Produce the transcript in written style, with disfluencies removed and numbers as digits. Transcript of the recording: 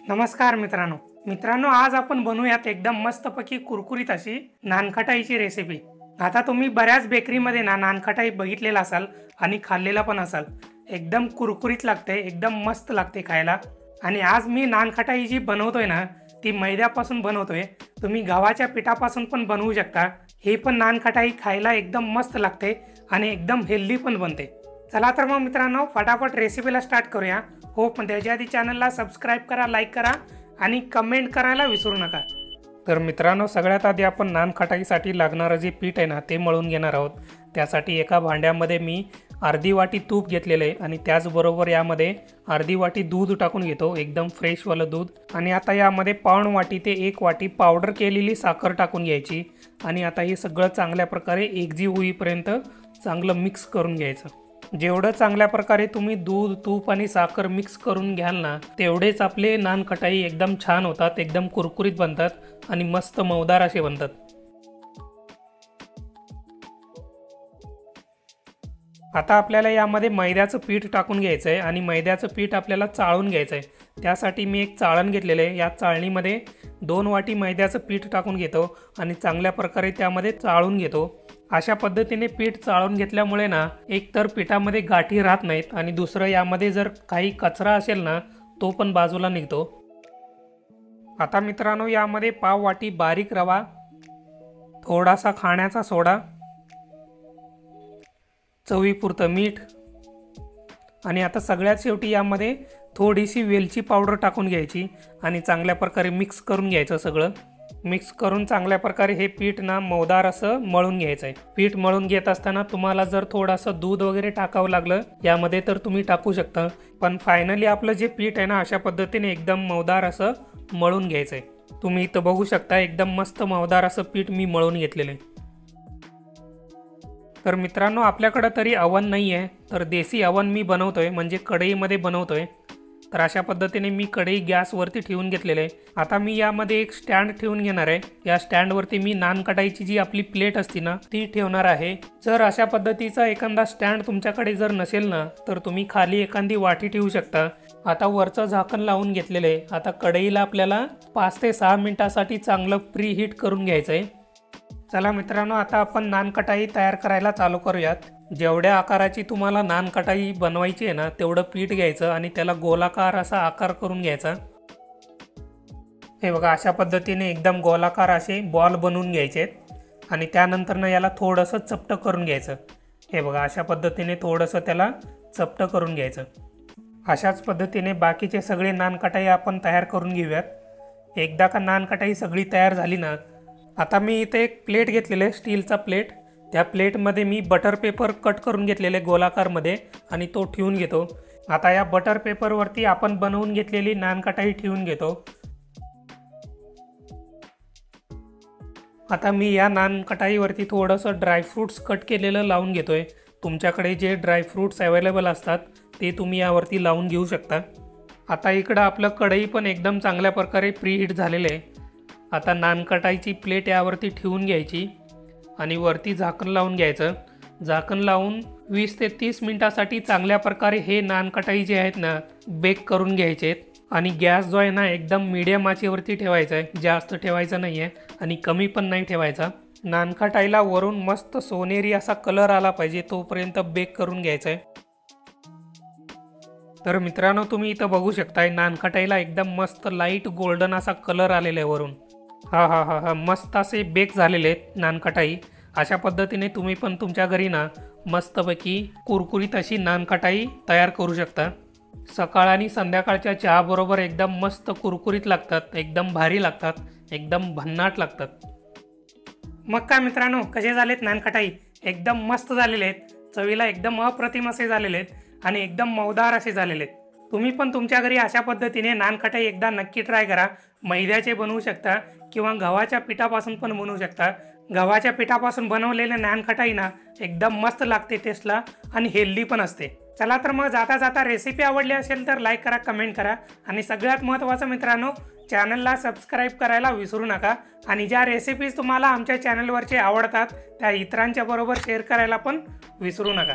नमस्कार मित्रांनो, आज आपण बनवूयात एकदम मस्तपैकी कुरकुरीत अशी नानखटाईची रेसिपी। आता तुम्ही बऱ्याच बेकरीमध्ये नानखटाई बघितलेला असाल आणि खाल्लेला पण असाल। एकदम कुरकुरीत लागते, एकदम मस्त लागते खायला। आणि आज मी नानखटाई जी बनवतोय ना ती मैद्यापासून बनवतोय। तुम्ही गव्हाच्या पिठापासून पण बनवू शकता। ही पण नानखटाई खायला एकदम मस्त लागते आणि एकदम हेल्दी पण बनते। चला तर मग मित्रांनो फटाफट रेसिपीला स्टार्ट करूया। हो पण त्याच्या आधी चॅनलला सबस्क्राइब करा, लाईक करा आणि कमेंट करायला विसरू नका। तर मित्रांनो सगळ्यात आधी आपण नानखटाईसाठी लागणारे जे पीठ आहे ना ते मळून घेणार आहोत। त्यासाठी एका भांड्यामध्ये मी अर्धी वाटी तूप घेतलेले आहे आणि त्याचबरोबर यामध्ये अर्धी वाटी दूध टाकून घेतो, एकदम फ्रेश वालं दूध। आणि आता यामध्ये पाऊण वाटी ते 1 वाटी पावडर केलेली साखर टाकून घ्यायची आणि आता हे सगळं चांगल्या प्रकारे एकजीव होईपर्यंत चांगलं मिक्स करून घ्यायचं। जेवढं चांगल्या प्रकारे तुम्ही दूध, तूप आणि साखर मिक्स करून घ्याल ना तेवढेच आपले नानखटाई एकदम छान होतात, एकदम कुरकुरीत बनतात आणि मस्त मऊदार असे बनतात। आता आपल्याला यामध्ये मैद्याचं पीठ टाकून घ्यायचं आहे आणि मैद्याचं पीठ आपल्याला चाळून घ्यायचं आहे। त्यासाठी मी एक चाळण घेतलेले आहे। या चाळणीमध्ये 2 वाटी मैद्याचं पीठ टाकून घेतो आणि चांगल्या प्रकारे त्यामध्ये चाळून घेतो। अशा पद्धतीने पीठ चाळून घेतल्यामुळे ना एक तर पिठामध्ये गाठी राहत नाहीत आणि दुसरं यामध्ये जर काही कचरा असेल ना तो पण बाजूला निघतो। आता मित्रांनो यामध्ये पाव वाटी बारीक रवा, थोडासा खाण्याचा सोडा, चवीपुरतं मीठ आणि आता सगळ्यात शेवटी यामध्ये थोडीशी वेलची पावडर टाकून घ्यायची आणि चांगल्या प्रकारे मिक्स करून घ्यायचं। सगळं मिक्स करून चांगल्या प्रकारे हे पीठ ना मऊदार असं मळून घ्यायचं आहे। पीठ मळून घेत असताना तुम्हाला जर थोडंसं दूध वगैरे टाकावं लागलं यामध्ये तर तुम्ही टाकू शकता, पण फायनली आपलं जे पीठ आहे ना अशा पद्धतीने एकदम मऊदार असं मळून घ्यायचं आहे। तुम्ही इथं बघू शकता एकदम मस्त मऊदार असं पीठ मी मळून घेतलेलं आहे। तर मित्रांनो आपल्याकडे तरी अवन नाही आहे तर देसी अवन मी बनवतोय, म्हणजे कढईमध्ये बनवतोय। तर अशा पद्धतीने मी कढई गॅसवरती ठेवून घेतलेले आहे। आता मी यामध्ये एक स्टँड ठेवून घेणार आहे। या स्टँडवरती मी नानखटाईची जी आपली प्लेट असते ना ती ठेवणार आहे। जर अशा पद्धतीचा एखादा स्टँड तुमच्याकडे जर नसेल ना तर तुम्ही खाली एखादी वाटी ठेवू शकता। आता वरचं झाकण लावून घेतलेलं आहे। आता कढईला आपल्याला 5 ते 6 मिनिटासाठी चांगलं प्री हीट करून घ्यायचं आहे। चला मित्रांनो आता आपण नानखटाई तयार करायला चालू करूयात। जेवढ्या आकाराची तुम्हाला नानखटाई बनवायची आहे ना तेवढं पीठ घ्यायचं आणि त्याला गोलाकार असा आकार करून घ्यायचा। हे बघा अशा पद्धतीने एकदम गोलाकार असे बॉल बनवून घ्यायचे आणि त्यानंतर ना याला थोडंसं चपटं करून घ्यायचं। हे बघा अशा पद्धतीने थोडंसं त्याला चपटं करून घ्यायचं। अशाच पद्धतीने बाकीचे सगळे नानखटाई आपण तयार करून घेऊयात। एकदा का नानखटाई सगळी तयार झाली ना आता मी इथे एक प्लेट घेतलेली आहे, स्टीलचा प्लेट। त्या प्लेटमध्ये मी बटर पेपर कट करून घेतलेले गोलाकारमध्ये आणि तो ठेवून घेतो। आता या बटर पेपरवरती आपण बनवून घेतलेली नानखटाई ठेवून घेतो। आता मी या नानखटाईवरती थोडंसं ड्रायफ्रूट्स कट केलेलं लावून घेतोय। तुमच्याकडे जे ड्रायफ्रूट्स अवेलेबल असतात ते तुम्ही यावरती लावून घेऊ शकता। आता इकडं आपलं कढई पण एकदम चांगल्या प्रकारे प्री हीट झालेलं आहे। आता नानखटाईची प्लेट यावरती ठेवून घ्यायची आणि वरती झाकण लावून घ्यायचं। झाकण लावून 20 ते 30 मिनिटासाठी चांगल्या प्रकारे हे नानखटाई जे आहेत ना बेक करून घ्यायचे आहेत। आणि गॅस जो आहे ना एकदम मीडियम आचेवरती ठेवायचा आहे, जास्त ठेवायचा नाही आहे आणि कमी पण नाही ठेवायचा। नानखटाईला वरून मस्त सोनेरी असा कलर आला पाहिजे तोपर्यंत बेक करून घ्यायचा आहे। तर मित्रांनो तुम्ही इथं बघू शकताय नानखटाईला एकदम मस्त लाईट गोल्डन असा कलर आलेला आहे वरून। हा मस्त असे बेक झालेले आहेत नानखटाई। अशा पद्धतीने तुम्ही पण तुमच्या घरी ना मस्तपैकी कुरकुरीत अशी नानखटाई तयार करू शकता। सकाळ आणि संध्याकाळच्या चहा बरोबर एकदम मस्त कुरकुरीत लागतात, एकदम भारी लागतात, एकदम भन्नाट लागतात। मग काय मित्रांनो कसे झालेत नानखटाई? एकदम मस्त झालेले आहेत, चवीला एकदम अप्रतिम असे झालेले आहेत आणि एकदम मऊदार असे झालेले आहेत। तुम्ही पण तुमच्या घरी अशा पद्धतीने नानखटाई एकदा नक्की ट्राय करा। मैद्याचे बनवू शकता किंवा गव्हाच्या पिठापासून पण बनवू शकता। गव्हाच्या पिठापासून बनवलेले नानखटाई ना एकदम मस्त लागते टेस्टला आणि हेल्दी पण असते। चला तर मग जाता जाता रेसिपी आवडली असेल तर लाईक करा, कमेंट करा आणि सगळ्यात महत्त्वाचं मित्रांनो चॅनलला सबस्क्राइब करायला विसरू नका। आणि ज्या रेसिपीज तुम्हाला आमच्या चॅनलवरचे आवडतात त्या इतरांच्या बरोबर शेअर करायला पण विसरू नका।